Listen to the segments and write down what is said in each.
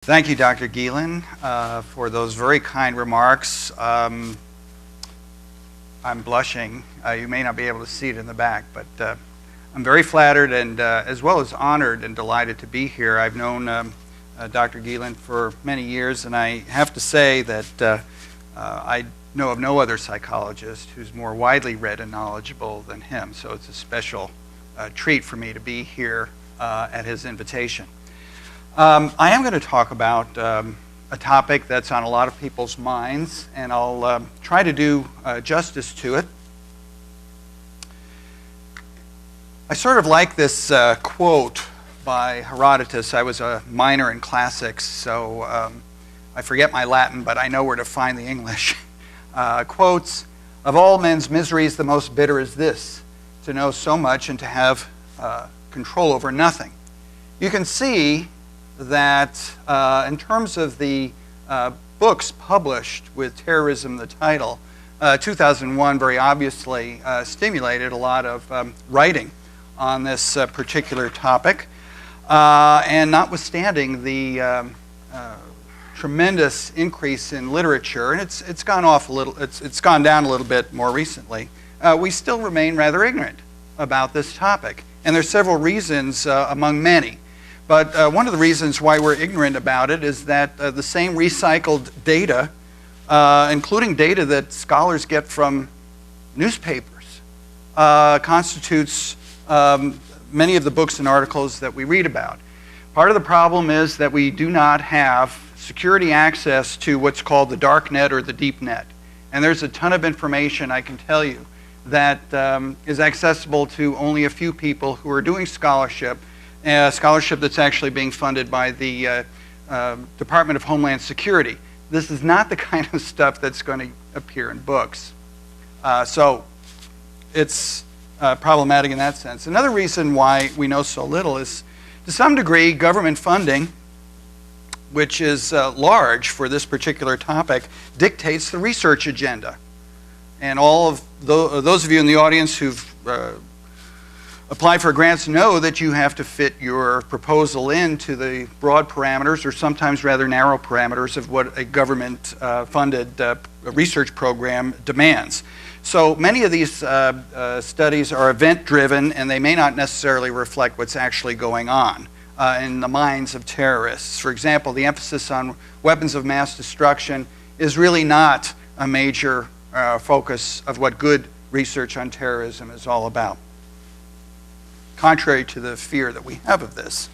Thank you, Dr. Gielen, for those very kind remarks. I'm blushing. You may not be able to see it in the back, but I'm very flattered and as well as honored and delighted to be here. I've known Dr. Gielen for many years, and I have to say that I know of no other psychologist who's more widely read and knowledgeable than him, so it's a special treat for me to be here at his invitation. I am going to talk about a topic that's on a lot of people's minds, and I'll try to do justice to it. I sort of like this quote by Herodotus. I was a minor in classics, so I forget my Latin, but I know where to find the English. Quotes, "Of all men's miseries, the most bitter is this, to know so much and to have control over nothing." You can see that in terms of the books published with Terrorism, the title, 2001 very obviously stimulated a lot of writing on this particular topic. And notwithstanding the tremendous increase in literature, and it's gone off a little, it's gone down a little bit more recently, we still remain rather ignorant about this topic. And there's several reasons among many. But one of the reasons why we're ignorant about it is that the same recycled data, including data that scholars get from newspapers, constitutes many of the books and articles that we read about. Part of the problem is that we do not have security access to what's called the dark net or the deep net. And there's a ton of information, I can tell you, that is accessible to only a few people who are doing scholarship that's actually being funded by the Department of Homeland Security. This is not the kind of stuff that's going to appear in books. So it's problematic in that sense. Another reason why we know so little is, to some degree, government funding, which is large for this particular topic, dictates the research agenda. And all of those of you in the audience who've apply for grants know that you have to fit your proposal into the broad parameters, or sometimes rather narrow parameters, of what a government-funded research program demands. So many of these studies are event-driven, and they may not necessarily reflect what's actually going on in the minds of terrorists. For example, the emphasis on weapons of mass destruction is really not a major focus of what good research on terrorism is all about, contrary to the fear that we have of this.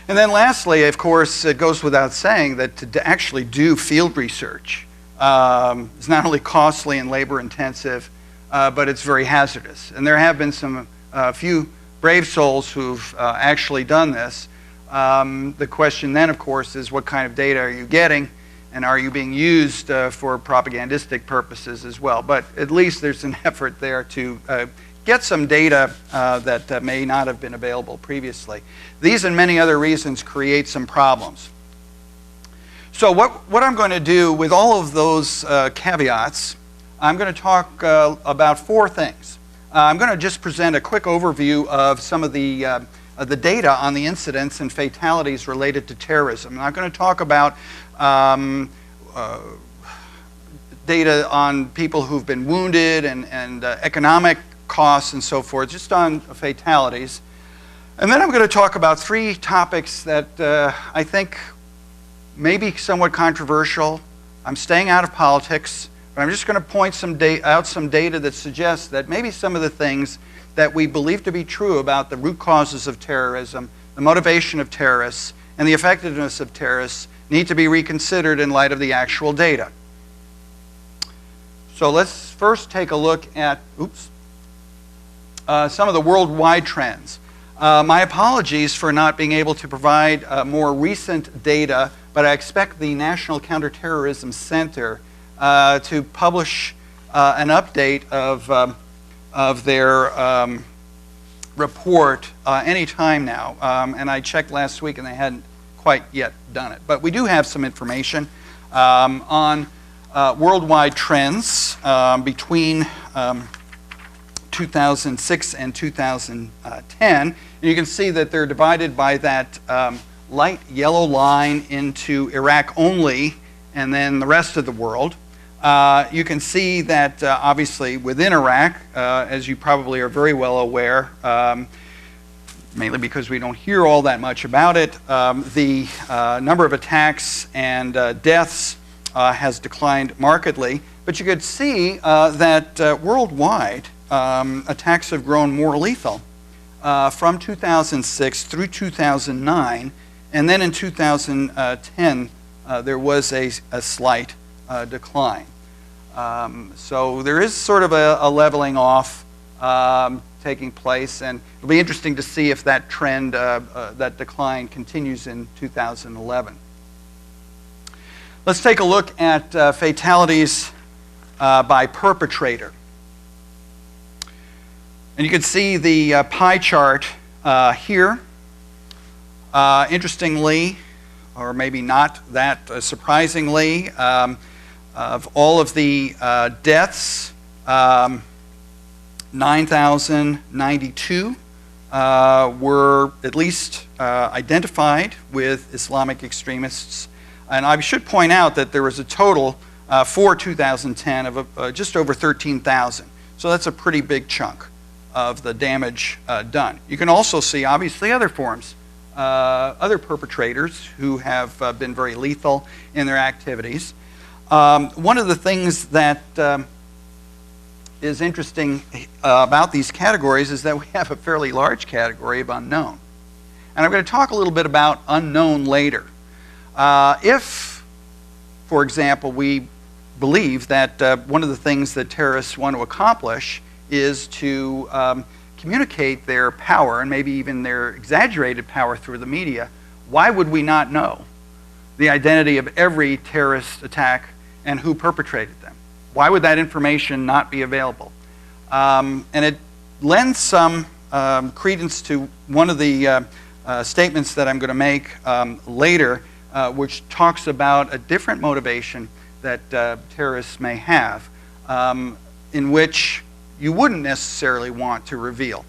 And then lastly, of course, it goes without saying that to actually do field research is not only costly and labor intensive, but it's very hazardous. And there have been some few brave souls who've actually done this. The question then, of course, is what kind of data are you getting, and are you being used for propagandistic purposes as well? But at least there's an effort there to get some data that may not have been available previously. These and many other reasons create some problems. So what I'm going to do with all of those caveats, I'm going to talk about four things. I'm going to just present a quick overview of some of the data on the incidents and fatalities related to terrorism. I'm going to talk about data on people who've been wounded and economic costs and so forth, just on fatalities. And then I'm going to talk about three topics that I think may be somewhat controversial. I'm staying out of politics, but I'm just going to point out some data that suggests that maybe some of the things that we believe to be true about the root causes of terrorism, the motivation of terrorists, and the effectiveness of terrorists need to be reconsidered in light of the actual data. So let's first take a look at, some of the worldwide trends. My apologies for not being able to provide more recent data, but I expect the National Counterterrorism Center to publish an update of their report any time now. And I checked last week and they hadn't quite yet done it. But we do have some information on worldwide trends between 2006 and 2010. And you can see that they're divided by that light yellow line into Iraq only, and then the rest of the world. You can see that obviously within Iraq, as you probably are very well aware, mainly because we don't hear all that much about it, the number of attacks and deaths has declined markedly. But you could see that worldwide, attacks have grown more lethal from 2006 through 2009, and then in 2010 there was a slight decline. So there is sort of a leveling off taking place, and it'll be interesting to see if that trend, that decline, continues in 2011. Let's take a look at fatalities by perpetrator. And you can see the pie chart here. Interestingly, or maybe not that surprisingly, of all of the deaths, 9,092 were at least identified with Islamic extremists. And I should point out that there was a total for 2010 of just over 13,000. So that's a pretty big chunk of the damage done. You can also see, obviously, other forms, other perpetrators who have been very lethal in their activities. One of the things that is interesting about these categories is that we have a fairly large category of unknown. And I'm going to talk a little bit about unknown later. If, for example, we believe that one of the things that terrorists want to accomplish is to communicate their power, and maybe even their exaggerated power through the media, why would we not know the identity of every terrorist attack and who perpetrated them? Why would that information not be available? And it lends some credence to one of the statements that I'm going to make later, which talks about a different motivation that terrorists may have, in which you wouldn't necessarily want to reveal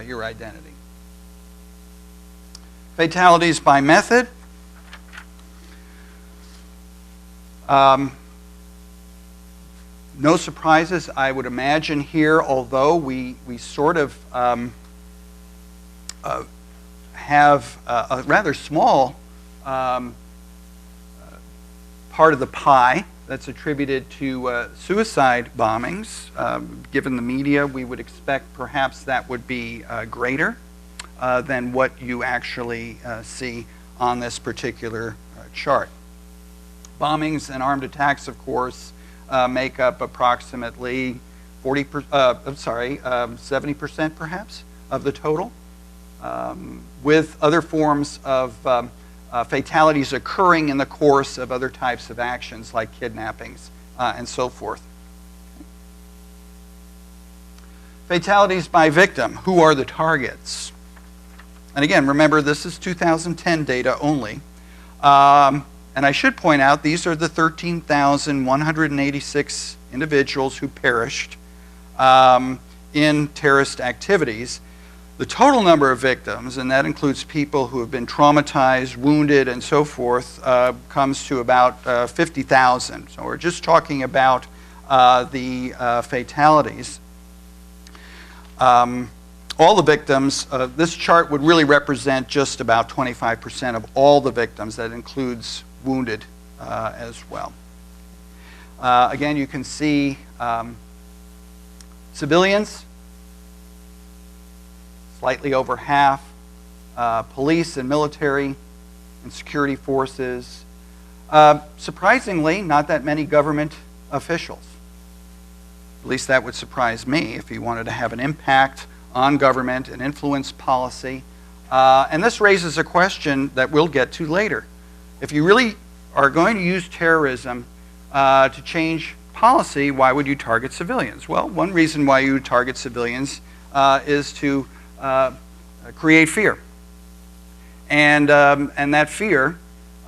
your identity. Fatalities by method. No surprises, I would imagine here, although we sort of have a rather small part of the pie that's attributed to suicide bombings. Given the media, we would expect perhaps that would be greater than what you actually see on this particular chart. Bombings and armed attacks, of course, make up approximately 70% perhaps of the total, with other forms of fatalities occurring in the course of other types of actions like kidnappings and so forth. Fatalities by victim. Who are the targets? And again, remember, this is 2010 data only. And I should point out, these are the 13,186 individuals who perished in terrorist activities. The total number of victims, and that includes people who have been traumatized, wounded, and so forth, comes to about 50,000. So we're just talking about the fatalities. All the victims, this chart would really represent just about 25% of all the victims. That includes wounded as well. Again, you can see civilians, slightly over half, police and military and security forces. Surprisingly, not that many government officials. At least that would surprise me if you wanted to have an impact on government and influence policy. And this raises a question that we'll get to later. If you really are going to use terrorism to change policy, why would you target civilians? Well, one reason why you would target civilians is to create fear. And that fear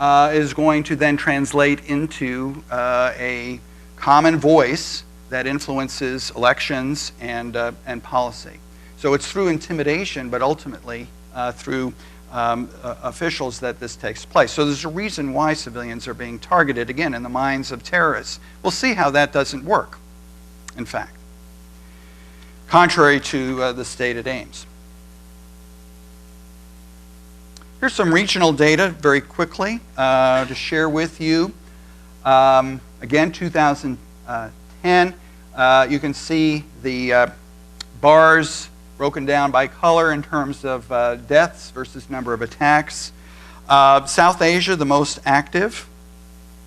is going to then translate into a common voice that influences elections and policy. So it's through intimidation, but ultimately through officials that this takes place. So there's a reason why civilians are being targeted, again, in the minds of terrorists. We'll see how that doesn't work, in fact, contrary to the stated aims. Here's some regional data very quickly to share with you. Again, 2010, you can see the bars broken down by color in terms of deaths versus number of attacks. South Asia, the most active,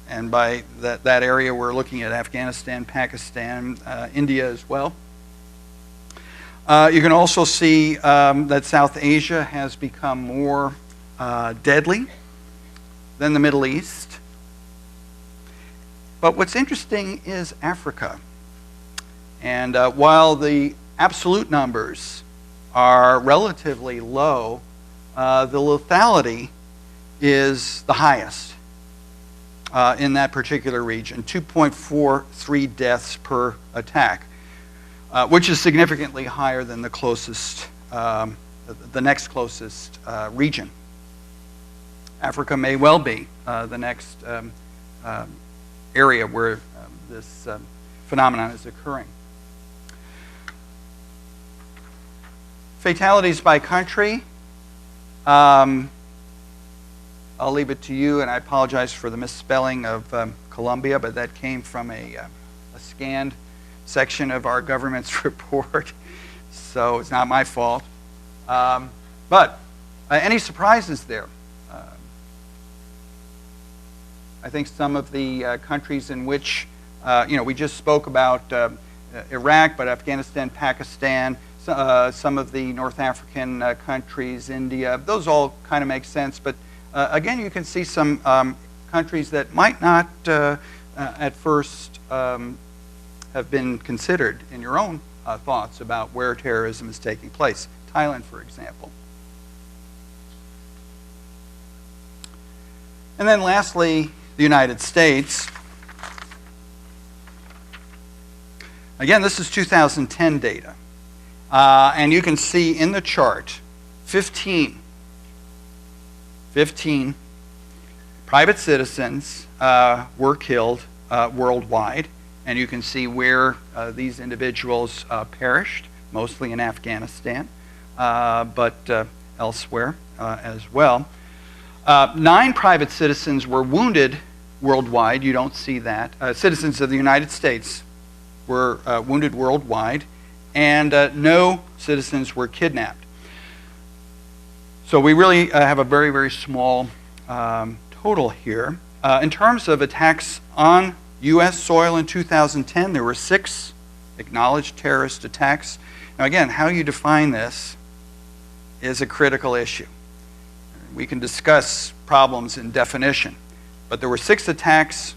and by that area we're looking at Afghanistan, Pakistan, India as well. You can also see that South Asia has become more deadly than the Middle East. But what's interesting is Africa. And while the absolute numbers are relatively low, the lethality is the highest in that particular region, 2.43 deaths per attack, which is significantly higher than the closest, the next closest region. Africa may well be the next area where this phenomenon is occurring. Fatalities by country. I'll leave it to you, and I apologize for the misspelling of Colombia, but that came from a scanned section of our government's report, so it's not my fault. But any surprises there? I think some of the countries in which, we just spoke about Iraq, but Afghanistan, Pakistan, some of the North African countries, India, those all kind of make sense. But again, you can see some countries that might not at first have been considered in your own thoughts about where terrorism is taking place. Thailand, for example. And then lastly, the United States. Again, this is 2010 data. And you can see in the chart 15 private citizens were killed worldwide. And you can see where these individuals perished, mostly in Afghanistan, but elsewhere as well. 9 private citizens were wounded worldwide. You don't see that. Citizens of the United States were wounded worldwide, and no citizens were kidnapped. So we really have a very, very small total here. In terms of attacks on U.S. soil in 2010, there were 6 acknowledged terrorist attacks. Now again, how you define this is a critical issue. We can discuss problems in definition, but there were 6 attacks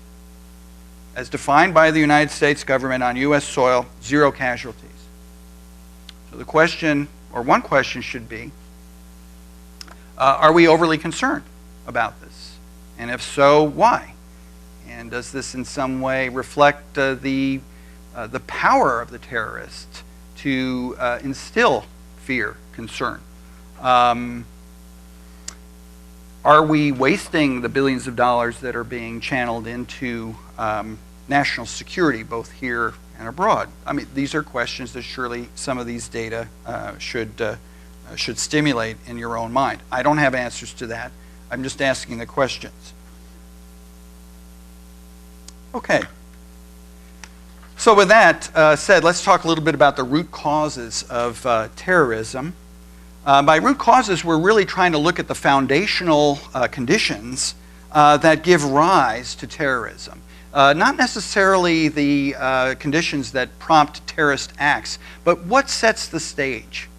as defined by the United States government on U.S. soil, 0 casualties. So the question, or one question should be, are we overly concerned about this? And if so, why? And does this in some way reflect the power of the terrorists to instill fear, concern? Are we wasting the billions of dollars that are being channeled into national security, both here and abroad? I mean, these are questions that surely some of these data should stimulate in your own mind. I don't have answers to that. I'm just asking the questions. Okay. So with that said, let's talk a little bit about the root causes of terrorism. By root causes, we're really trying to look at the foundational conditions that give rise to terrorism. Not necessarily the conditions that prompt terrorist acts, but what sets the stage?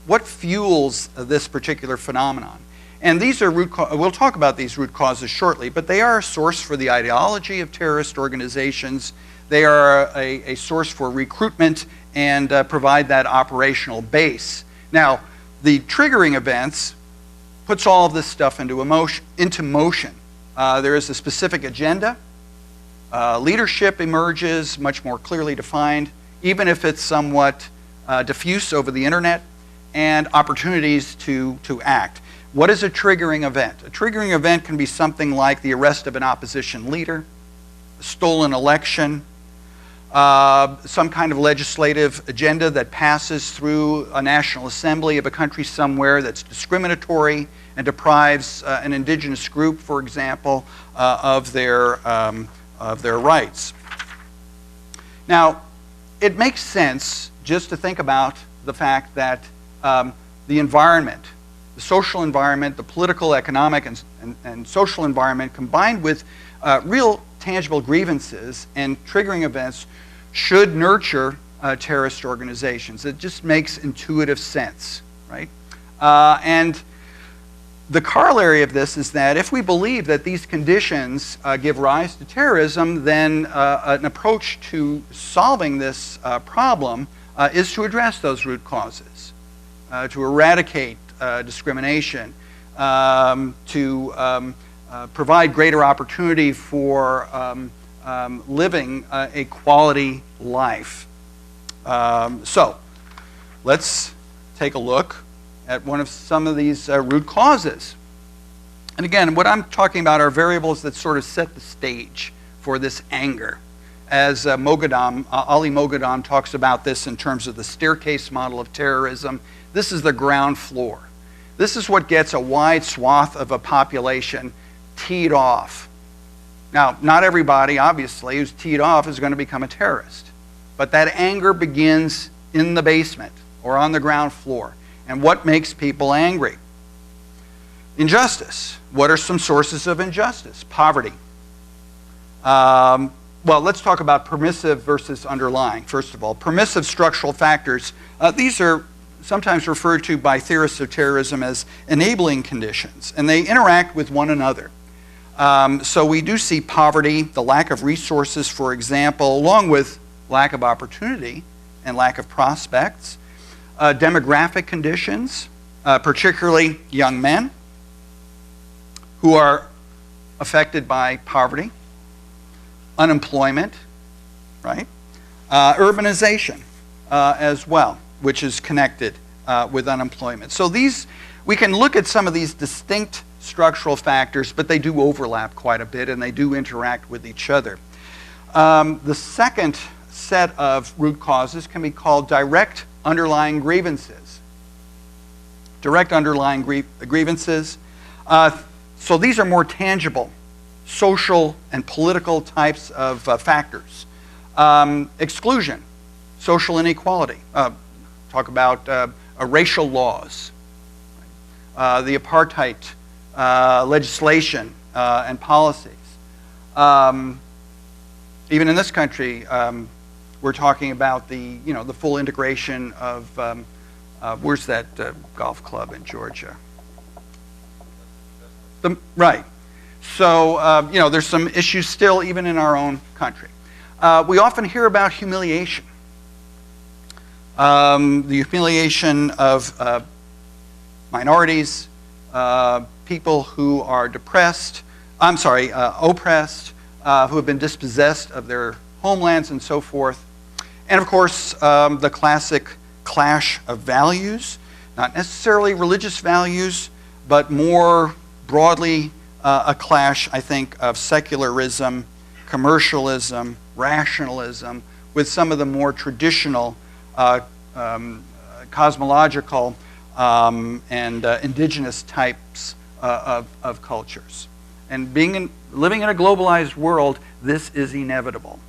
What fuels this particular phenomenon? And these are we'll talk about these root causes shortly, but they are a source for the ideology of terrorist organizations. They are a source for recruitment and provide that operational base. Now, the triggering events puts all of this stuff into motion. There is a specific agenda. Leadership emerges much more clearly defined, even if it's somewhat diffuse over the internet, and opportunities to act. What is a triggering event? A triggering event can be something like the arrest of an opposition leader, a stolen election, some kind of legislative agenda that passes through a national assembly of a country somewhere that's discriminatory and deprives an indigenous group, for example, of their rights. Now, it makes sense just to think about the fact that the environment, the social environment, the political, economic, and social environment, combined with real tangible grievances and triggering events, should nurture terrorist organizations. It just makes intuitive sense, right? And the corollary of this is that if we believe that these conditions give rise to terrorism, then an approach to solving this problem is to address those root causes, to eradicate discrimination, to provide greater opportunity for living a quality life. So let's take a look at some of these root causes. And again, what I'm talking about are variables that sort of set the stage for this anger. As Ali Moghadam talks about this in terms of the staircase model of terrorism, this is the ground floor. This is what gets a wide swath of a population teed off. Now, not everybody, obviously, who's teed off is going to become a terrorist. But that anger begins in the basement or on the ground floor. And what makes people angry? Injustice. What are some sources of injustice? Poverty. Well, let's talk about permissive versus underlying. First of all, permissive structural factors. These are sometimes referred to by theorists of terrorism as enabling conditions, and they interact with one another. So we do see poverty, the lack of resources, for example, along with lack of opportunity and lack of prospects. Demographic conditions, particularly young men who are affected by poverty, unemployment, right? Urbanization as well, which is connected with unemployment. So we can look at some of these distinct structural factors, but they do overlap quite a bit and they do interact with each other. The second set of root causes can be called direct underlying grievances. Direct underlying grievances. So these are more tangible social and political types of factors. Exclusion, social inequality. Talk about racial laws, the apartheid legislation and policies. Even in this country, we're talking about the full integration of where's that golf club in Georgia? Right. So there's some issues still even in our own country. We often hear about humiliation. The humiliation of minorities, people who are oppressed, who have been dispossessed of their homelands and so forth. And of course, the classic clash of values, not necessarily religious values, but more broadly a clash, I think, of secularism, commercialism, rationalism, with some of the more traditional cosmological and indigenous types of cultures. And living in a globalized world, this is inevitable.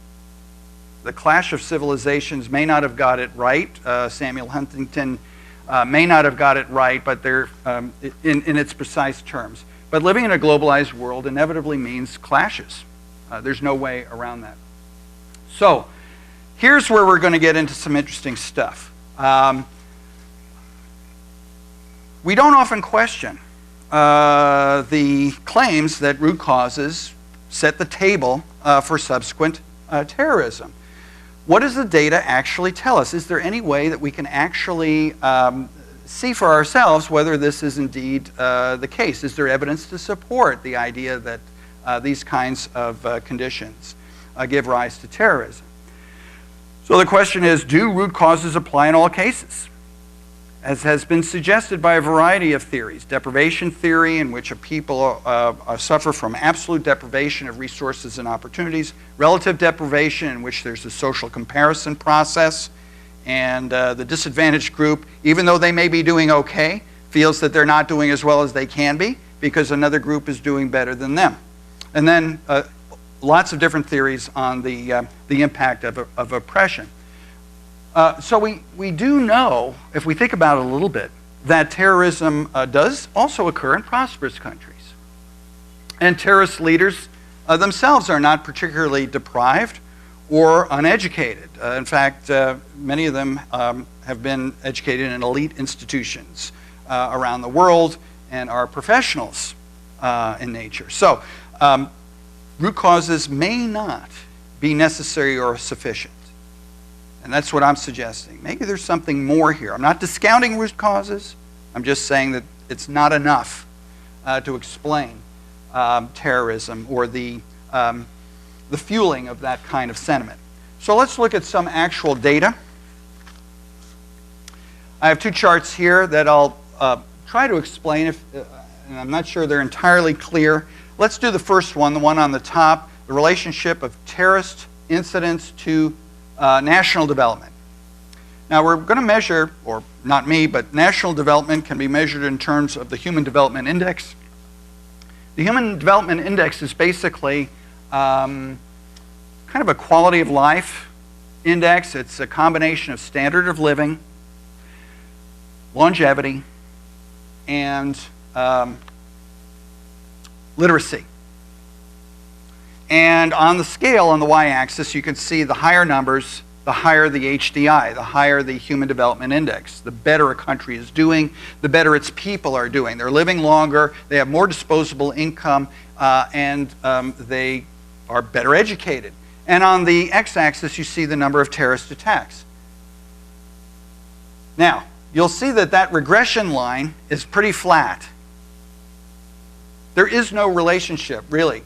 The clash of civilizations may not have got it right. Samuel Huntington may not have got it right, but they're in its precise terms. But living in a globalized world inevitably means clashes. There's no way around that. So here's where we're going to get into some interesting stuff. We don't often question the claims that root causes set the table for subsequent terrorism. What does the data actually tell us? Is there any way that we can actually see for ourselves whether this is indeed the case? Is there evidence to support the idea that these kinds of conditions give rise to terrorism? So the question is, do root causes apply in all cases? as has been suggested by a variety of theories. Deprivation theory, in which a people suffer from absolute deprivation of resources and opportunities. Relative deprivation, in which there's a social comparison process. And the disadvantaged group, even though they may be doing okay, feels that they're not doing as well as they can be because another group is doing better than them. And then lots of different theories on the impact of oppression. So we do know, if we think about it a little bit, that terrorism does also occur in prosperous countries. And terrorist leaders themselves are not particularly deprived or uneducated. In fact, many of them have been educated in elite institutions around the world and are professionals in nature. So root causes may not be necessary or sufficient. And that's what I'm suggesting. Maybe there's something more here. I'm not discounting root causes. I'm just saying that it's not enough to explain terrorism or the fueling of that kind of sentiment. So let's look at some actual data. I have two charts here that I'll try to explain, and I'm not sure they're entirely clear. Let's do the first one, the one on the top, the relationship of terrorist incidents to national development. Now we're going to measure, or not me, but national development can be measured in terms of the Human Development Index. The Human Development Index is basically kind of a quality of life index. It's a combination of standard of living, longevity, and literacy. And on the scale, on the y-axis, you can see the higher numbers, the higher the HDI, the higher the Human Development Index. The better a country is doing, the better its people are doing. They're living longer, they have more disposable income, and they are better educated. And on the x-axis, you see the number of terrorist attacks. Now, you'll see that that regression line is pretty flat. There is no relationship, really,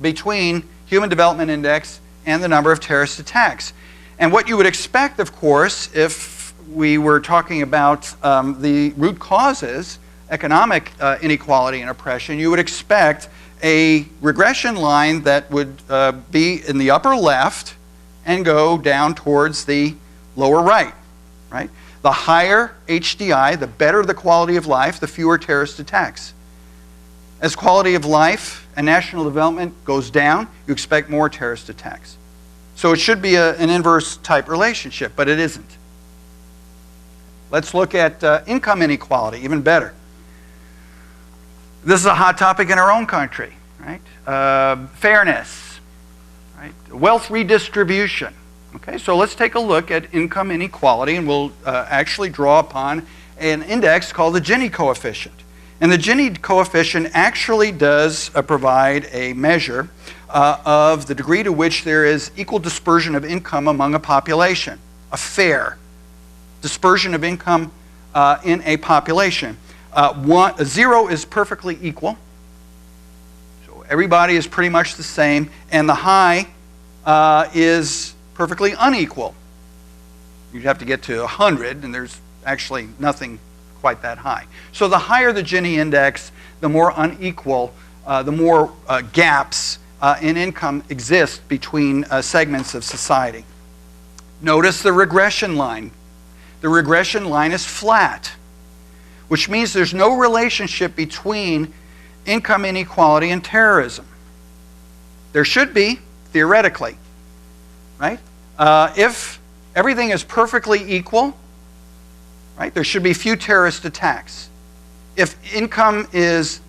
between Human Development Index and the number of terrorist attacks. And what you would expect, of course, if we were talking about the root causes, economic inequality and oppression, you would expect a regression line that would be in the upper left and go down towards the lower right, right? The higher HDI, the better the quality of life, the fewer terrorist attacks. As quality of life and national development goes down, you expect more terrorist attacks. So it should be an inverse type relationship, but it isn't. Let's look at income inequality, even better. This is a hot topic in our own country, right? Fairness, right? Wealth redistribution. Okay, so let's take a look at income inequality, and we'll actually draw upon an index called the Gini coefficient. And the Gini coefficient actually does provide a measure of the degree to which there is equal dispersion of income among a population, a fair dispersion of income in a population. 0 is perfectly equal, so everybody is pretty much the same, and the high is perfectly unequal. You'd have to get to 100, and there's actually nothing quite that high. So the higher the Gini index, the more unequal, the more gaps in income exist between segments of society. Notice the regression line. The regression line is flat, which means there's no relationship between income inequality and terrorism. There should be, theoretically, right? If everything is perfectly equal, right, there should be few terrorist attacks. If income is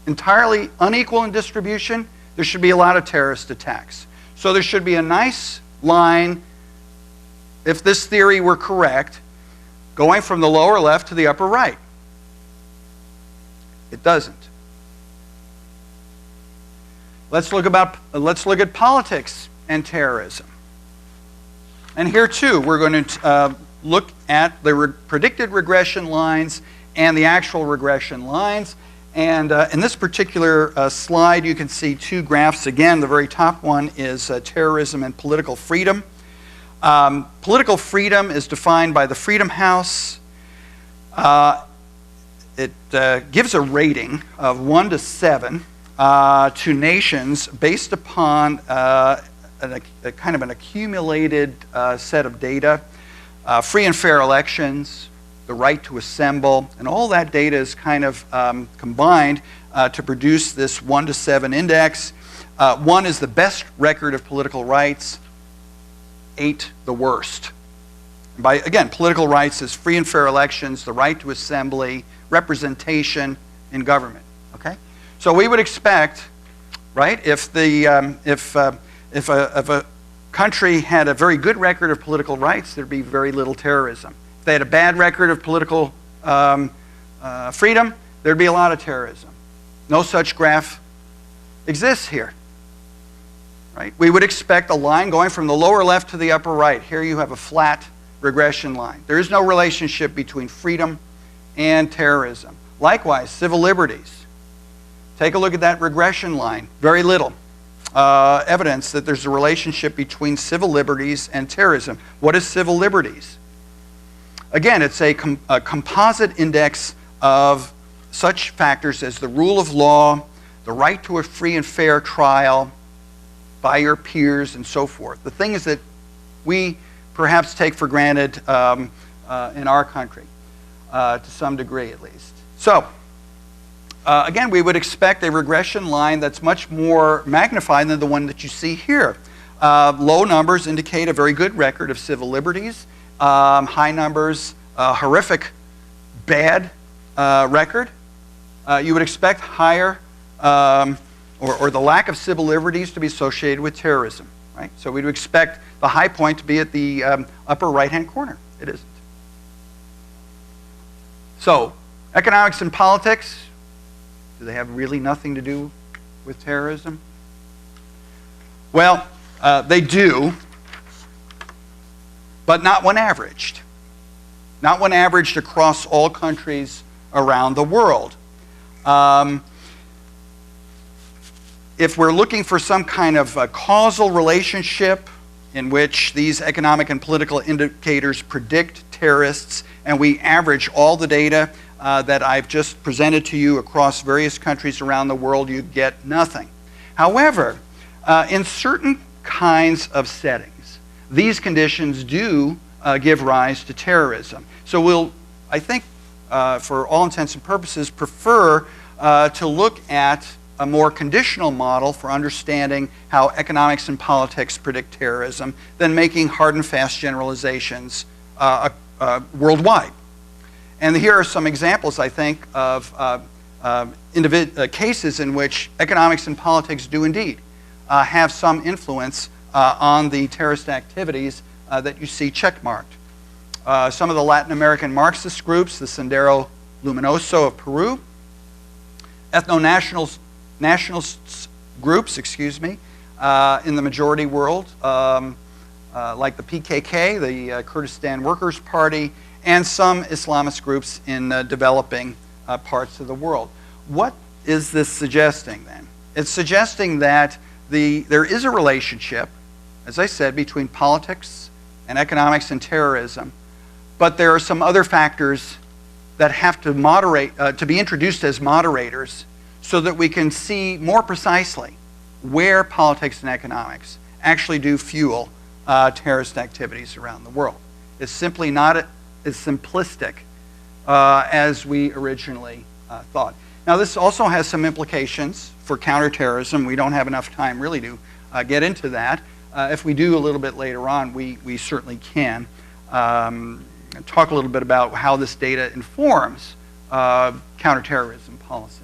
entirely unequal in distribution, there should be a lot of terrorist attacks. So there should be a nice line, if this theory were correct, going from the lower left to the upper right. It doesn't. Let's look at politics and terrorism. And here too, we're going to look at the predicted regression lines and the actual regression lines. And in this particular slide, you can see two graphs. Again, the very top one is terrorism and political freedom. Political freedom is defined by the Freedom House. It gives a rating of 1 to 7 to nations based upon a kind of an accumulated set of data, free and fair elections, the right to assemble, and all that data is kind of combined to produce this 1 to 7 index. 1 is the best record of political rights, 8 the worst. By, again, political rights is free and fair elections, the right to assembly, representation in government. Okay, so we would expect, right, if a country had a very good record of political rights, there'd be very little terrorism. If they had a bad record of political freedom, there'd be a lot of terrorism. No such graph exists here. Right? We would expect a line going from the lower left to the upper right. Here you have a flat regression line. There is no relationship between freedom and terrorism. Likewise, civil liberties. Take a look at that regression line. Very little evidence that there's a relationship between civil liberties and terrorism. What is civil liberties? Again, it's a composite index of such factors as the rule of law, the right to a free and fair trial by your peers, and so forth. The things that we perhaps take for granted in our country, to some degree at least. So, again, we would expect a regression line that's much more magnified than the one that you see here. Low numbers indicate a very good record of civil liberties. High numbers, horrific, bad record. You would expect higher or the lack of civil liberties to be associated with terrorism. Right? So we'd expect the high point to be at the upper right-hand corner. It isn't. So, economics and politics, do they have really nothing to do with terrorism? Well, they do, but not when averaged. Not when averaged across all countries around the world. If we're looking for some kind of causal relationship in which these economic and political indicators predict terrorists, and we average all the data that I've just presented to you across various countries around the world, you get nothing. However, in certain kinds of settings, these conditions do give rise to terrorism. So we'll, I think, for all intents and purposes, prefer to look at a more conditional model for understanding how economics and politics predict terrorism than making hard and fast generalizations worldwide. And here are some examples, I think, of cases in which economics and politics do indeed have some influence on the terrorist activities that you see checkmarked. Some of the Latin American Marxist groups, the Sendero Luminoso of Peru, ethno-nationalist groups, in the majority world, like the PKK, the Kurdistan Workers' Party, and some Islamist groups in developing parts of the world. What is this suggesting then? It's suggesting that there is a relationship, as I said, between politics and economics and terrorism, but there are some other factors that have to moderate, to be introduced as moderators, so that we can see more precisely where politics and economics actually do fuel terrorist activities around the world. It's simply not as simplistic as we originally thought. Now, this also has some implications for counterterrorism. We don't have enough time really to get into that. If we do a little bit later on, we certainly can talk a little bit about how this data informs counterterrorism policy.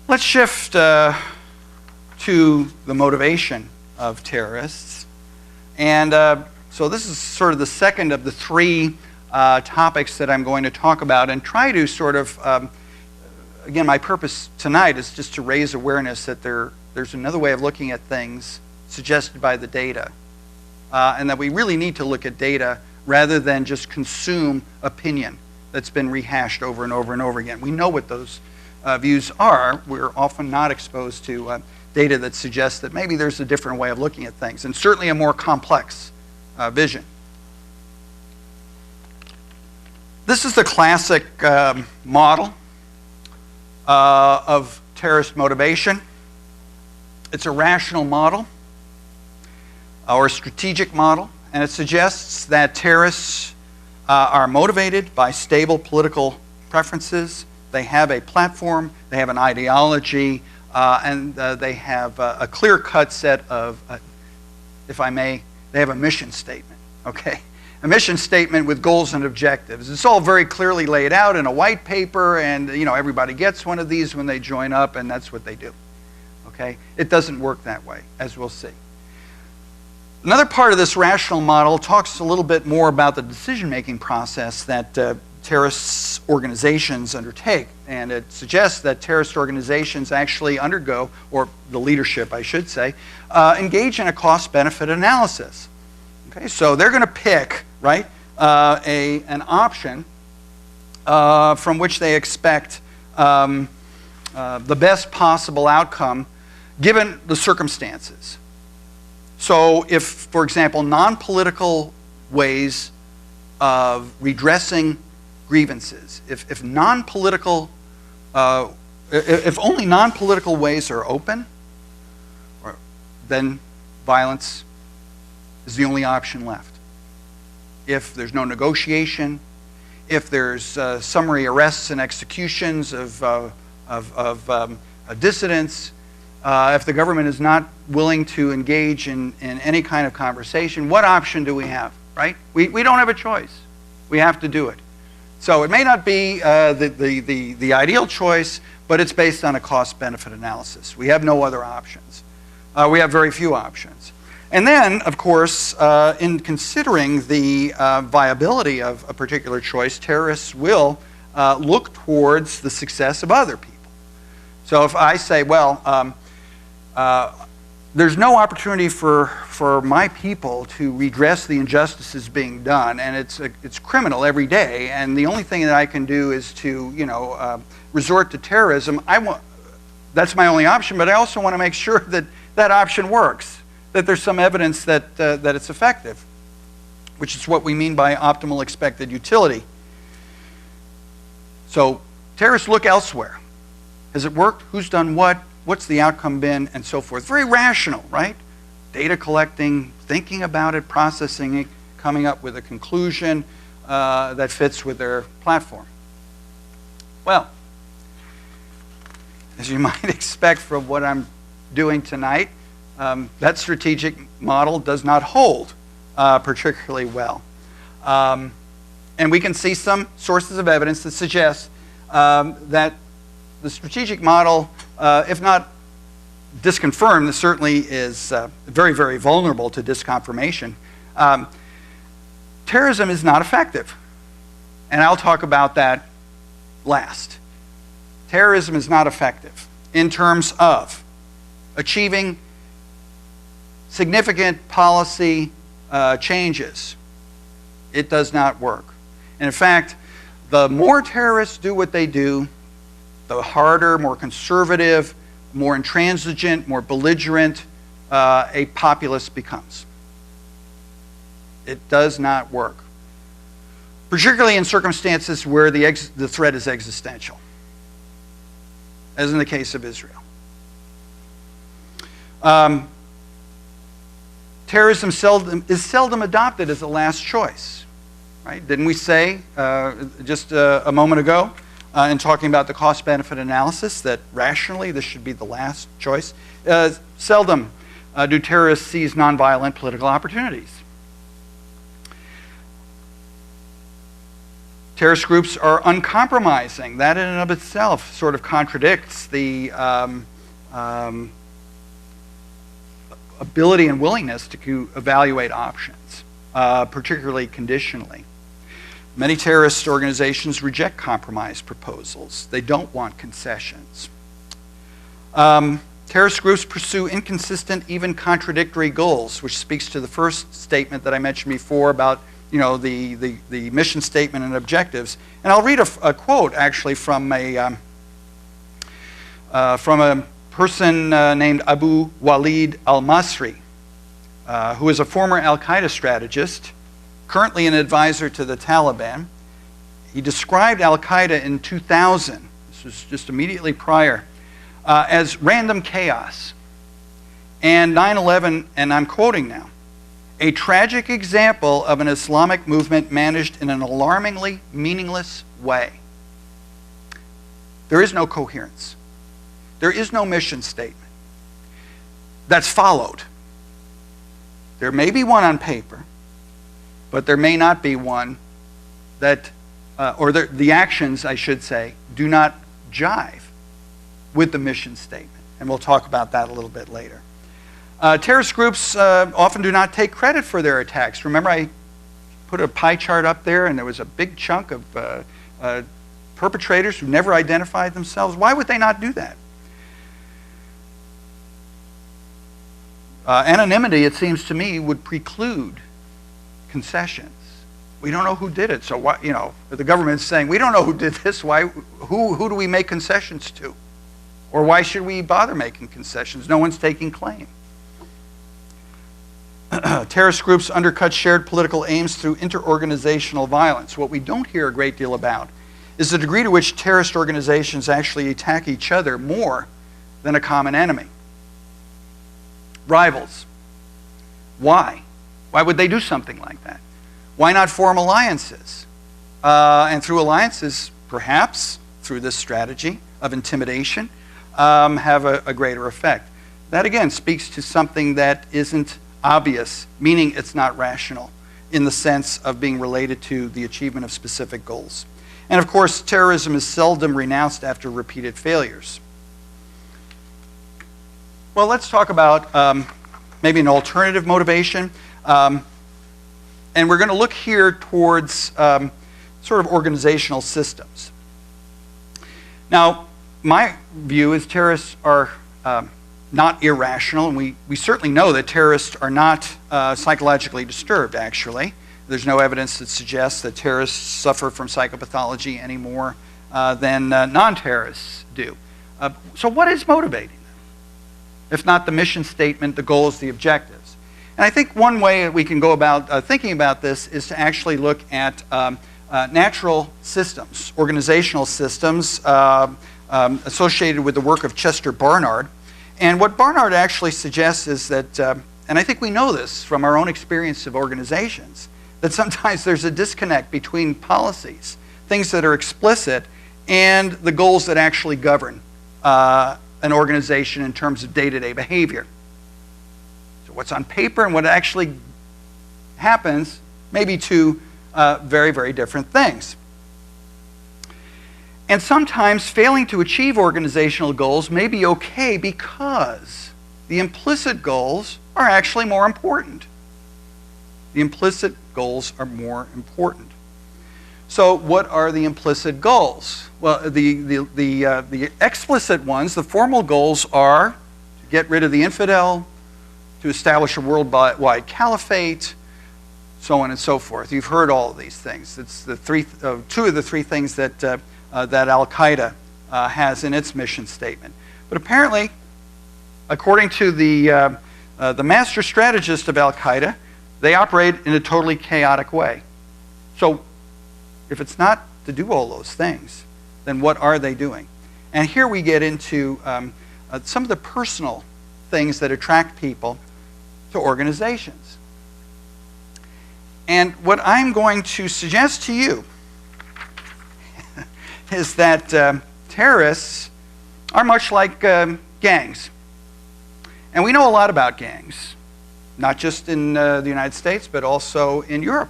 Let's shift to the motivation of terrorists. And so this is sort of the second of the three topics that I'm going to talk about and try to sort of, again, my purpose tonight is just to raise awareness that there's another way of looking at things suggested by the data. And that we really need to look at data rather than just consume opinion that's been rehashed over and over and over again. We know what those views are. We're often not exposed to data that suggests that maybe there's a different way of looking at things, and certainly a more complex vision. This is the classic model of terrorist motivation. It's a rational model or a strategic model, and it suggests that terrorists are motivated by stable political preferences. They have a platform, they have an ideology, and they have a clear-cut set of, if I may, they have a mission statement, okay? A mission statement with goals and objectives. It's all very clearly laid out in a white paper, and everybody gets one of these when they join up, and that's what they do, okay? It doesn't work that way, as we'll see. Another part of this rational model talks a little bit more about the decision-making process that terrorist organizations undertake, and it suggests that terrorist organizations actually undergo, or the leadership I should say, engage in a cost-benefit analysis. Okay, so they're going to pick, right, an option from which they expect the best possible outcome given the circumstances. So if, for example, non-political ways of redressing grievances, if only non-political ways are open, then violence is the only option left. If there's no negotiation, if there's summary arrests and executions of dissidents, if the government is not willing to engage in any kind of conversation, what option do we have, right? We don't have a choice. We have to do it. So it may not be the ideal choice, but it's based on a cost-benefit analysis. We have no other options. We have very few options. And then, of course, in considering the viability of a particular choice, terrorists will look towards the success of other people. So if I say, well, there's no opportunity for my people to redress the injustices being done, and it's criminal every day, and the only thing that I can do is to resort to terrorism. That's my only option, but I also want to make sure that that option works, that there's some evidence that it's effective, which is what we mean by optimal expected utility. So terrorists look elsewhere. Has it worked? Who's done what? What's the outcome been? And so forth. Very rational, right? Data collecting, thinking about it, processing it, coming up with a conclusion that fits with their platform. Well, as you might expect from what I'm doing tonight, that strategic model does not hold particularly well. And we can see some sources of evidence that suggest that the strategic model, if not disconfirmed, this certainly is very, very vulnerable to disconfirmation. Terrorism is not effective. And I'll talk about that last. Terrorism is not effective in terms of achieving significant policy changes. It does not work. And in fact, the more terrorists do what they do, the harder, more conservative, more intransigent, more belligerent a populace becomes. It does not work, particularly in circumstances where the threat is existential, as in the case of Israel. Terrorism is seldom adopted as a last choice, right? Didn't we say just a moment ago in talking about the cost-benefit analysis that rationally this should be the last choice? Seldom do terrorists seize nonviolent political opportunities. Terrorist groups are uncompromising. That in and of itself sort of contradicts the ability and willingness to evaluate options, particularly conditionally. Many terrorist organizations reject compromise proposals. They don't want concessions. Terrorist groups pursue inconsistent, even contradictory goals, which speaks to the first statement that I mentioned before about the mission statement and objectives. And I'll read a quote actually from a person named Abu Walid al-Masri, who is a former al-Qaeda strategist, currently an advisor to the Taliban. He described Al-Qaeda in 2000, this was just immediately prior, as random chaos. And 9/11, and I'm quoting now, a tragic example of an Islamic movement managed in an alarmingly meaningless way. There is no coherence. There is no mission statement that's followed. There may be one on paper, but there may not be one that, the actions, I should say, do not jive with the mission statement. And we'll talk about that a little bit later. Terrorist groups often do not take credit for their attacks. Remember, I put a pie chart up there, and there was a big chunk of perpetrators who never identified themselves. Why would they not do that? Anonymity, it seems to me, would preclude concessions. We don't know who did it, so why, the government's saying, we don't know who did this, who do we make concessions to? Or why should we bother making concessions? No one's taking claim. Terrorist groups undercut shared political aims through interorganizational violence. What we don't hear a great deal about is the degree to which terrorist organizations actually attack each other more than a common enemy. Rivals. Why? Why would they do something like that? Why not form alliances? And through alliances, perhaps, through this strategy of intimidation, have a greater effect. That, again, speaks to something that isn't obvious, meaning it's not rational in the sense of being related to the achievement of specific goals. And, of course, terrorism is seldom renounced after repeated failures. Well, let's talk about maybe an alternative motivation. And we're going to look here towards sort of organizational systems. Now, my view is terrorists are not irrational, and we certainly know that terrorists are not psychologically disturbed, actually. There's no evidence that suggests that terrorists suffer from psychopathology any more than non-terrorists do. So what is motivating them? If not the mission statement, the goals, the objectives. And I think one way that we can go about thinking about this is to actually look at natural systems, organizational systems associated with the work of Chester Barnard. And what Barnard actually suggests is that, and I think we know this from our own experience of organizations, that sometimes there's a disconnect between policies, things that are explicit, and the goals that actually govern an organization in terms of day-to-day behavior. So what's on paper and what actually happens may be two very, very different things. And sometimes failing to achieve organizational goals may be okay because the implicit goals are actually more important. The implicit goals are more important. So what are the implicit goals? Well, the explicit ones, the formal goals are to get rid of the infidel, to establish a worldwide caliphate, so on and so forth. You've heard all of these things. It's the two of the three things that that Al-Qaeda has in its mission statement. But apparently, according to the master strategist of Al-Qaeda, they operate in a totally chaotic way. So if it's not to do all those things, then what are they doing? And here we get into some of the personal things that attract people to organizations. And what I'm going to suggest to you is that terrorists are much like gangs. And we know a lot about gangs, not just in the United States, but also in Europe.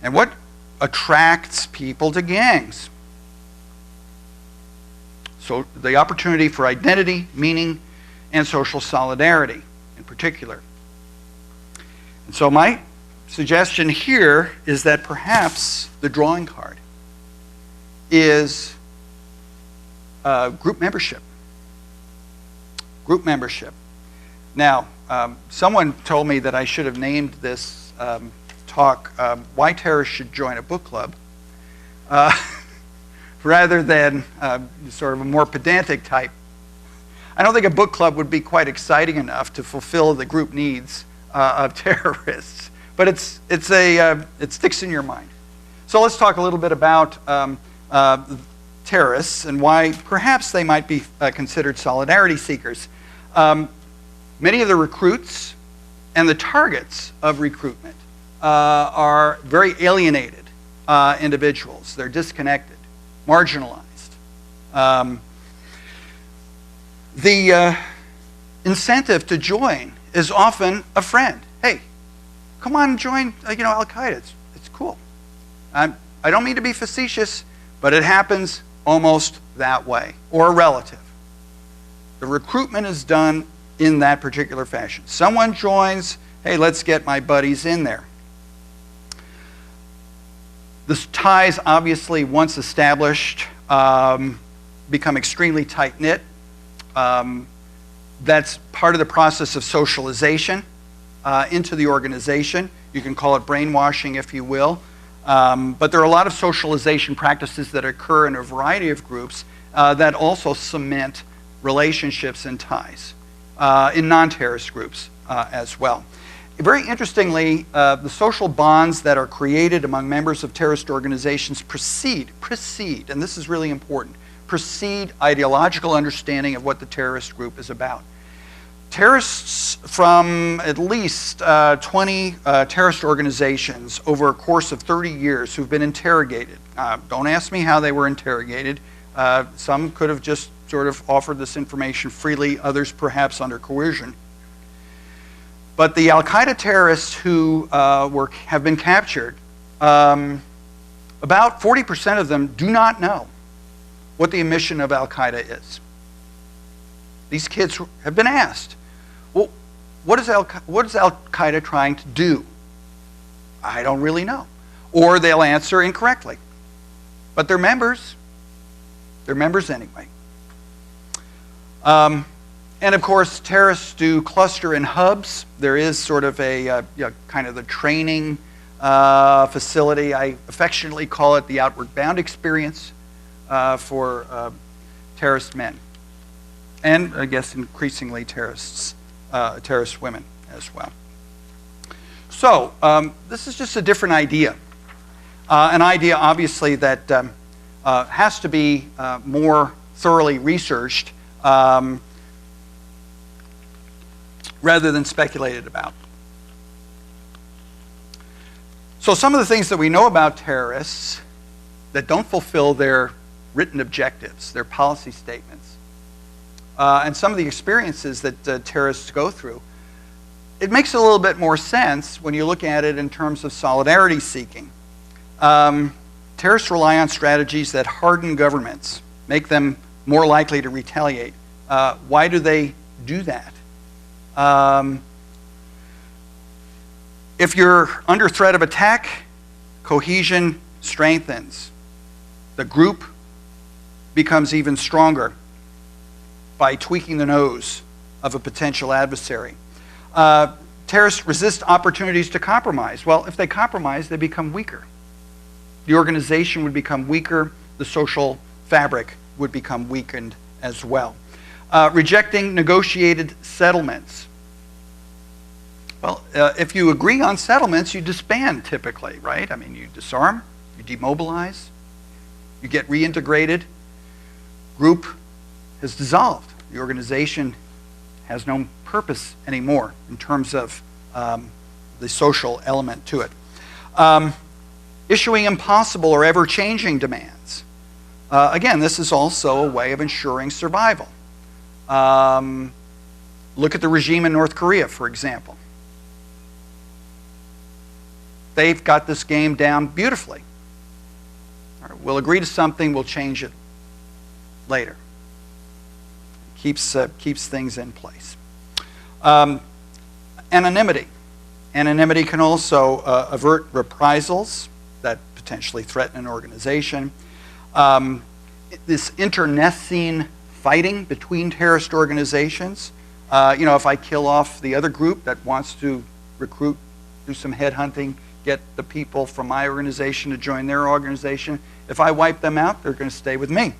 And what attracts people to gangs? So the opportunity for identity, meaning, and social solidarity in particular. And so my suggestion here is that perhaps the drawing card is group membership. Group membership. Now, someone told me that I should have named this talk, Why Terrorists Should Join a Book Club, rather than sort of a more pedantic type. I don't think a book club would be quite exciting enough to fulfill the group needs of terrorists, but it sticks in your mind. So let's talk a little bit about terrorists and why perhaps they might be considered solidarity seekers. Many of the recruits and the targets of recruitment are very alienated individuals. They're disconnected, marginalized. The incentive to join is often a friend. Hey, come on and join Al-Qaeda. It's cool. I don't mean to be facetious, but it happens almost that way, or a relative. The recruitment is done in that particular fashion. Someone joins, hey, let's get my buddies in there. The ties, obviously, once established, become extremely tight-knit. That's part of the process of socialization into the organization. You can call it brainwashing, if you will. But there are a lot of socialization practices that occur in a variety of groups that also cement relationships and ties in non-terrorist groups as well. Very interestingly, the social bonds that are created among members of terrorist organizations precede, and this is really important, precede ideological understanding of what the terrorist group is about. Terrorists from at least 20 terrorist organizations over a course of 30 years who've been interrogated. Don't ask me how they were interrogated. Some could have just sort of offered this information freely, others perhaps under coercion. But the Al-Qaeda terrorists who have been captured, about 40% of them do not know what the mission of Al-Qaeda is. These kids have been asked, well, what is Al-Qaeda trying to do? I don't really know. Or they'll answer incorrectly. But they're members. They're members anyway. And of course, terrorists do cluster in hubs. There is sort of a kind of the training facility. I affectionately call it the Outward Bound experience for terrorist men. And I guess increasingly terrorist women as well. So this is just a different idea. An idea obviously that has to be more thoroughly researched rather than speculated about. So some of the things that we know about terrorists that don't fulfill their written objectives, their policy statements, and some of the experiences that terrorists go through, it makes a little bit more sense when you look at it in terms of solidarity seeking. Terrorists rely on strategies that harden governments, make them more likely to retaliate. Why do they do that? If you're under threat of attack, cohesion strengthens. The group becomes even stronger by tweaking the nose of a potential adversary. Terrorists resist opportunities to compromise. Well, if they compromise, they become weaker. The organization would become weaker. The social fabric would become weakened as well. Rejecting negotiated settlements. Well, if you agree on settlements, you disband typically, right? I mean, you disarm, you demobilize, you get reintegrated. Group has dissolved. The organization has no purpose anymore in terms of the social element to it. Issuing impossible or ever-changing demands. Again, this is also a way of ensuring survival. Look at the regime in North Korea, for example. They've got this game down beautifully. All right, we'll agree to something, we'll change it later. Keeps things in place. Anonymity. Anonymity can also avert reprisals that potentially threaten an organization. This internecine fighting between terrorist organizations. If I kill off the other group that wants to recruit, do some headhunting, get the people from my organization to join their organization, if I wipe them out, they're going to stay with me,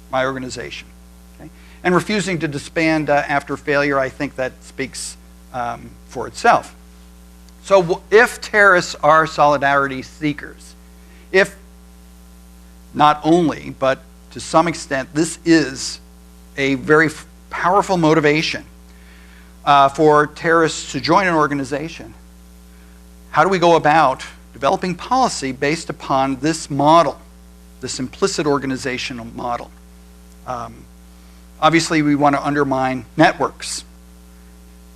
my organization. Okay? And refusing to disband after failure, I think that speaks for itself. So if terrorists are solidarity seekers, if not only, but to some extent, this is a very powerful motivation for terrorists to join an organization. How do we go about developing policy based upon this model, this implicit organizational model? Obviously, we want to undermine networks,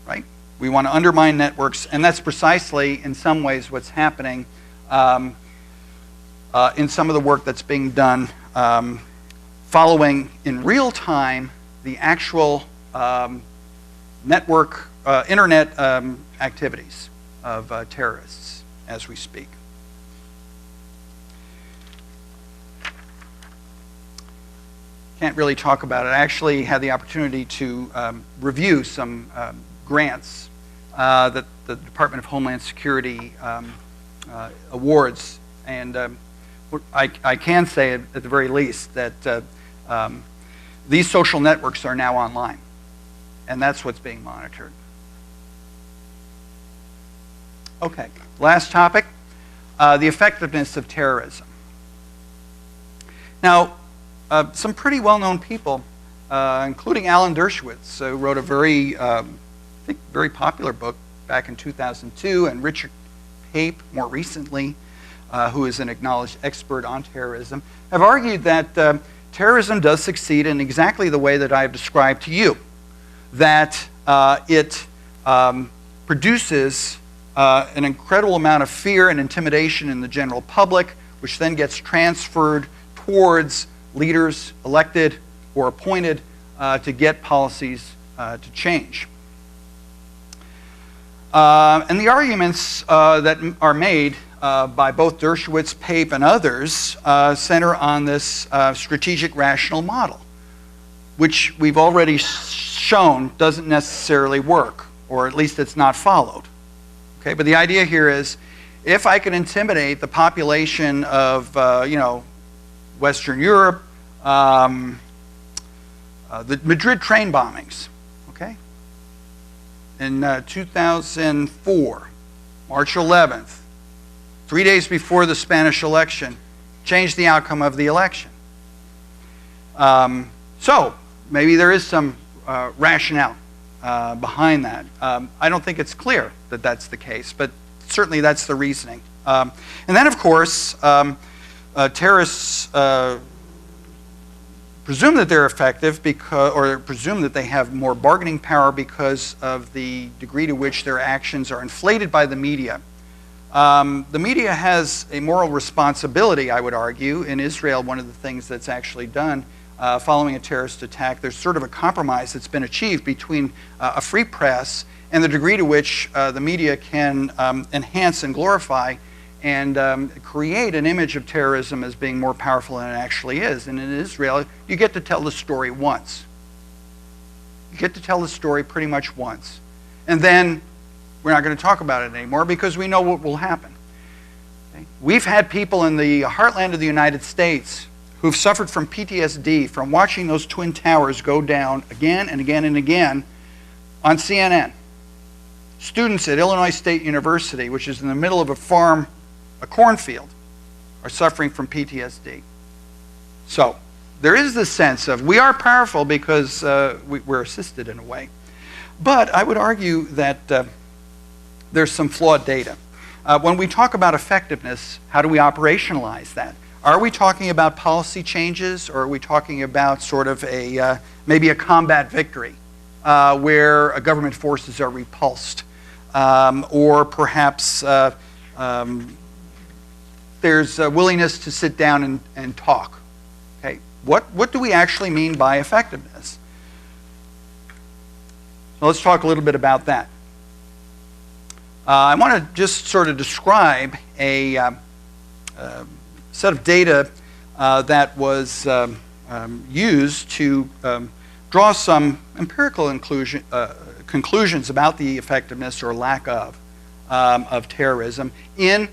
right? We want to undermine networks, and that's precisely, in some ways, what's happening in some of the work that's being done following in real time the actual network, internet activities of terrorists as we speak. Can't really talk about it. I actually had the opportunity to review some grants that the Department of Homeland Security awards, and I can say at the very least that these social networks are now online, and that's what's being monitored. Okay, last topic, the effectiveness of terrorism. Now, some pretty well-known people, including Alan Dershowitz, who wrote a very, I think, very popular book back in 2002, and Richard Pape, more recently, who is an acknowledged expert on terrorism, have argued that terrorism does succeed in exactly the way that I have described to you, that it produces an incredible amount of fear and intimidation in the general public, which then gets transferred towards leaders elected or appointed to get policies to change. And the arguments that are made by both Dershowitz, Pape, and others center on this strategic rational model, which we've already shown doesn't necessarily work, or at least it's not followed. Okay, but the idea here is, if I can intimidate the population of, Western Europe, the Madrid train bombings, okay, in 2004, March 11th, 3 days before the Spanish election, changed the outcome of the election. So maybe there is some rationale behind that. I don't think it's clear that that's the case, but certainly that's the reasoning. And then, of course, terrorists presume that they're effective because, or presume that they have more bargaining power because of the degree to which their actions are inflated by the media. The media has a moral responsibility, I would argue. In Israel, one of the things that's actually done following a terrorist attack, there's sort of a compromise that's been achieved between a free press and the degree to which the media can enhance and glorify and create an image of terrorism as being more powerful than it actually is. And in Israel, you get to tell the story once. You get to tell the story pretty much once. And then we're not going to talk about it anymore because we know what will happen. Okay? We've had people in the heartland of the United States who've suffered from PTSD from watching those Twin Towers go down again and again and again on CNN. Students at Illinois State University, which is in the middle of a farm, a cornfield, are suffering from PTSD. So there is this sense of we are powerful because we're assisted in a way. But I would argue that there's some flawed data. When we talk about effectiveness, how do we operationalize that? Are we talking about policy changes, or are we talking about sort of a maybe a combat victory where government forces are repulsed, or perhaps there's a willingness to sit down and talk? Okay, what do we actually mean by effectiveness? So let's talk a little bit about that. I want to just sort of describe a set of data that was used to draw some empirical conclusions about the effectiveness or lack of terrorism in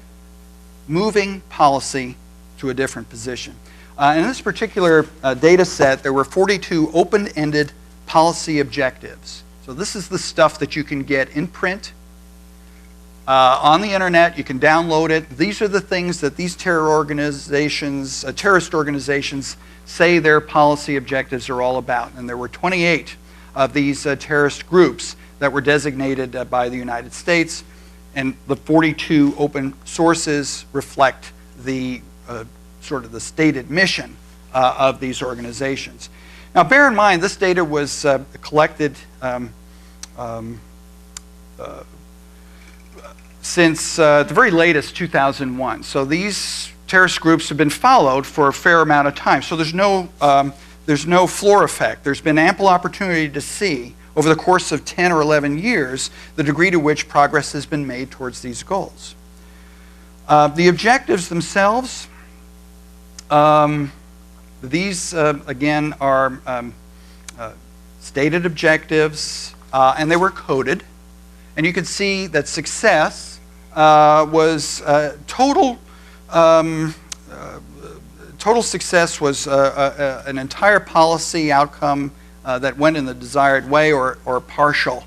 moving policy to a different position. In this particular data set, there were 42 open-ended policy objectives. So this is the stuff that you can get in print on the internet. You can download it. These are the things that these terrorist organizations say their policy objectives are all about. And there were 28 of these terrorist groups that were designated by the United States, and the 42 open sources reflect the sort of the stated mission of these organizations. Now, bear in mind, this data was collected since the very latest, 2001. So these terrorist groups have been followed for a fair amount of time. So there's no floor effect. There's been ample opportunity to see over the course of 10 or 11 years the degree to which progress has been made towards these goals. The objectives themselves, these again are stated objectives, and they were coded. And you can see that success was total success was an entire policy outcome that went in the desired way, or partial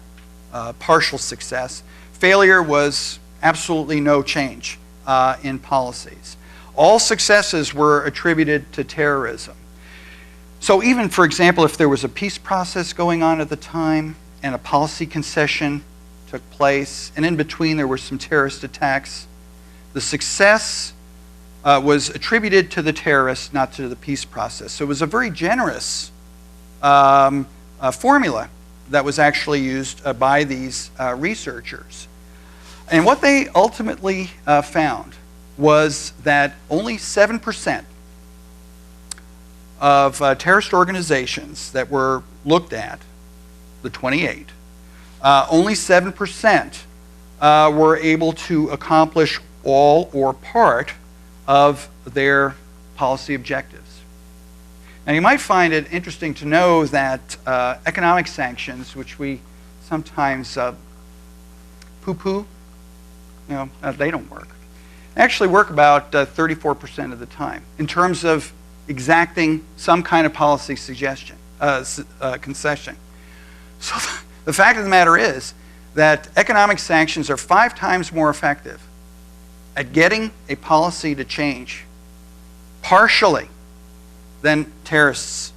success. Failure was absolutely no change in policies. All successes were attributed to terrorism. So even, for example, if there was a peace process going on at the time and a policy concession took place, and in between there were some terrorist attacks, the success was attributed to the terrorists, not to the peace process. So it was a very generous formula that was actually used by these researchers. And what they ultimately found was that only 7% of terrorist organizations that were looked at, the 28, only 7% were able to accomplish all or part of their policy objectives. Now, you might find it interesting to know that economic sanctions, which we sometimes poo-poo, they don't work. They actually work about 34% of the time in terms of exacting some kind of policy concession. So the fact of the matter is that economic sanctions are 5 times more effective at getting a policy to change partially than terrorists'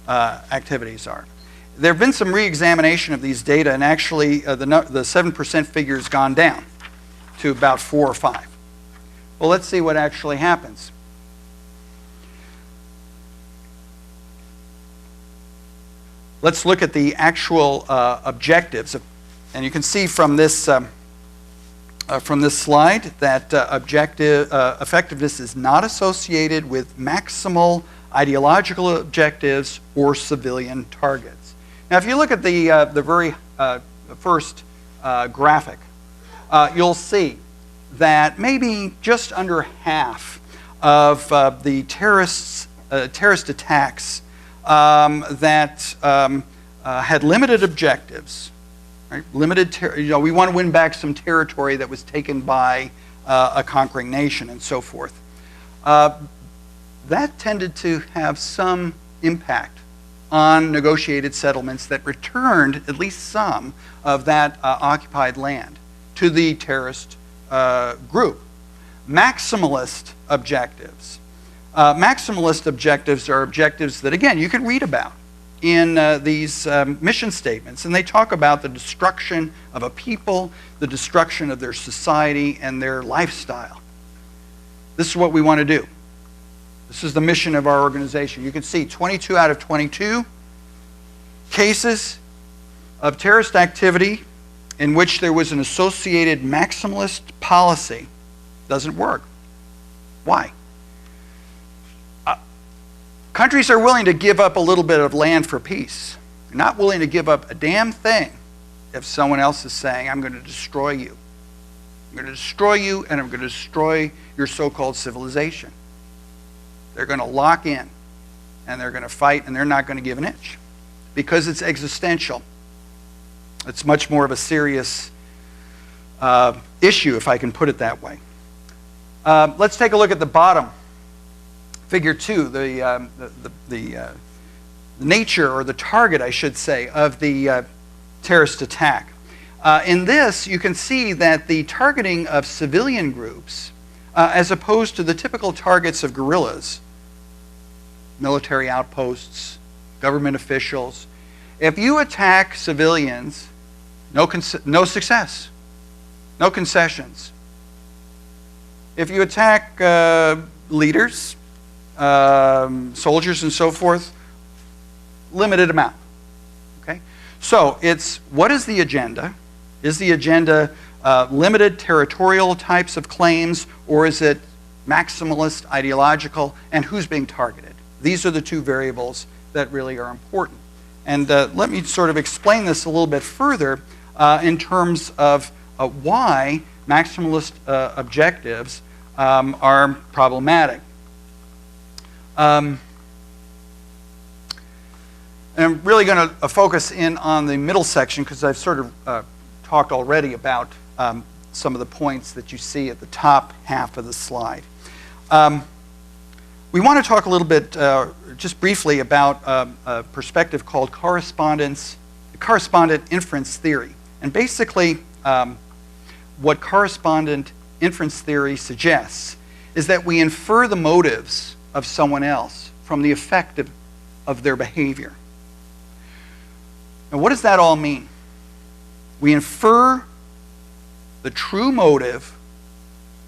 activities are. There have been some re-examination of these data, and actually the 7% figure has gone down to about 4 or 5. Well, let's see what actually happens. Let's look at the actual objectives, and you can see from this slide that effectiveness is not associated with maximal ideological objectives or civilian targets. Now, if you look at the very first graphic, you'll see that maybe just under half of the terrorist attacks that had limited objectives, right? We want to win back some territory that was taken by a conquering nation and so forth. That tended to have some impact on negotiated settlements that returned at least some of that occupied land to the terrorist group. Maximalist objectives. Maximalist objectives are objectives that, again, you can read about in these mission statements, and they talk about the destruction of a people, the destruction of their society and their lifestyle. This is what we want to do. This is the mission of our organization. You can see 22 out of 22 cases of terrorist activity in which there was an associated maximalist policy doesn't work. Why? Countries are willing to give up a little bit of land for peace. They're not willing to give up a damn thing if someone else is saying, I'm going to destroy you. I'm going to destroy you, and I'm going to destroy your so-called civilization. They're going to lock in, and they're going to fight, and they're not going to give an inch because it's existential. It's much more of a serious issue, if I can put it that way. Let's take a look at the bottom. Figure 2, the nature, or the target, I should say, of the terrorist attack. In this, you can see that the targeting of civilian groups, as opposed to the typical targets of guerrillas, military outposts, government officials, if you attack civilians, no success, no concessions. If you attack leaders, soldiers and so forth, limited amount. Okay? So it's, what is the agenda? Is the agenda limited territorial types of claims, or is it maximalist, ideological, and who's being targeted? These are the two variables that really are important. And let me sort of explain this a little bit further in terms of why maximalist objectives are problematic. And I'm really going to focus in on the middle section because I've sort of talked already about some of the points that you see at the top half of the slide. We want to talk a little bit, just briefly, about a perspective called correspondent inference theory. And basically, what correspondent inference theory suggests is that we infer the motives of someone else from the effect of their behavior. Now, what does that all mean? We infer the true motive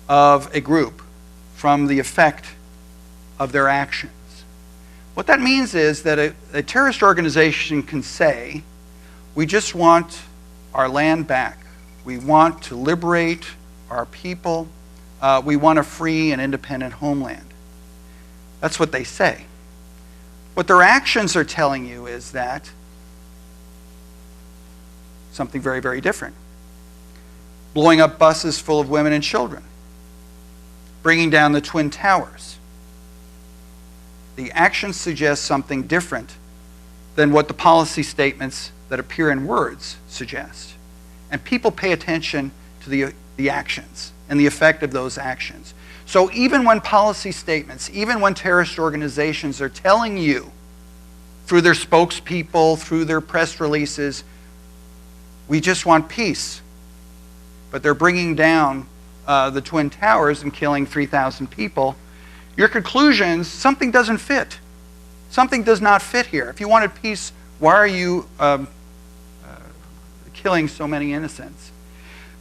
of a group from the effect of their actions. What that means is that a terrorist organization can say, we just want our land back. We want to liberate our people. We want a free and independent homeland. That's what they say. What their actions are telling you is that something very, very different. Blowing up buses full of women and children. Bringing down the Twin Towers. The actions suggest something different than what the policy statements that appear in words suggest. And people pay attention to the actions and the effect of those actions. So even when policy statements, even when terrorist organizations are telling you through their spokespeople, through their press releases, we just want peace, but they're bringing down the Twin Towers and killing 3,000 people, your conclusions, something doesn't fit. Something does not fit here. If you wanted peace, why are you killing so many innocents?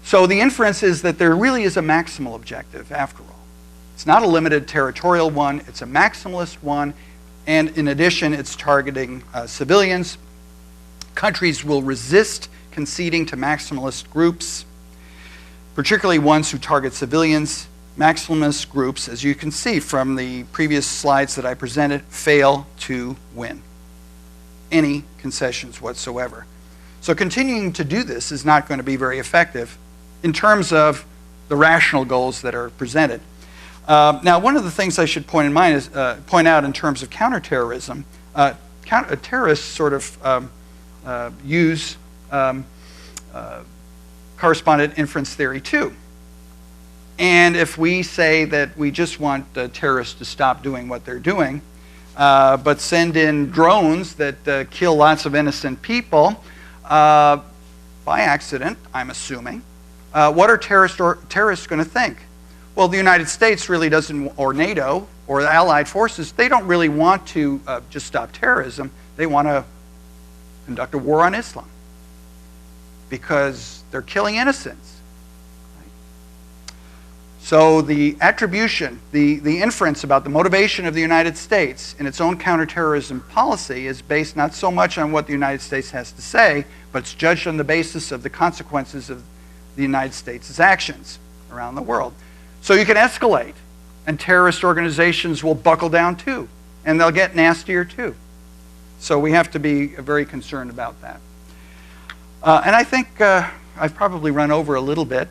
So the inference is that there really is a maximal objective after all. It's not a limited territorial one, it's a maximalist one, and in addition, it's targeting civilians. Countries will resist conceding to maximalist groups, particularly ones who target civilians. Maximalist groups, as you can see from the previous slides that I presented, fail to win any concessions whatsoever. So continuing to do this is not going to be very effective in terms of the rational goals that are presented. Now, one of the things I should point out in terms of counterterrorism, terrorists sort of use correspondent inference theory too. And if we say that we just want terrorists to stop doing what they're doing, but send in drones that kill lots of innocent people by accident, I'm assuming, what are terrorists going to think? Well, the United States really doesn't, or NATO, or the Allied forces, they don't really want to just stop terrorism. They want to conduct a war on Islam because they're killing innocents. Right? So the attribution, the inference about the motivation of the United States in its own counterterrorism policy is based not so much on what the United States has to say, but it's judged on the basis of the consequences of the United States' actions around the world. So you can escalate, and terrorist organizations will buckle down too, and they'll get nastier too. So we have to be very concerned about that. And I think I've probably run over a little bit,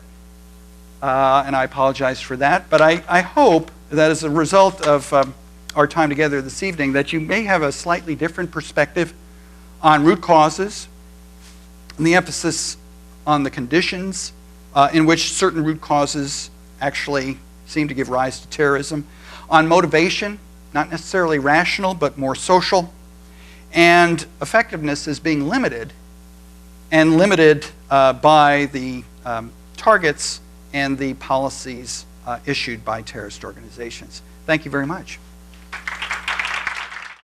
and I apologize for that, but I hope that as a result of our time together this evening that you may have a slightly different perspective on root causes and the emphasis on the conditions in which certain root causes actually seem to give rise to terrorism, on motivation, not necessarily rational, but more social, and effectiveness is being limited and limited by the targets and the policies issued by terrorist organizations. Thank you very much.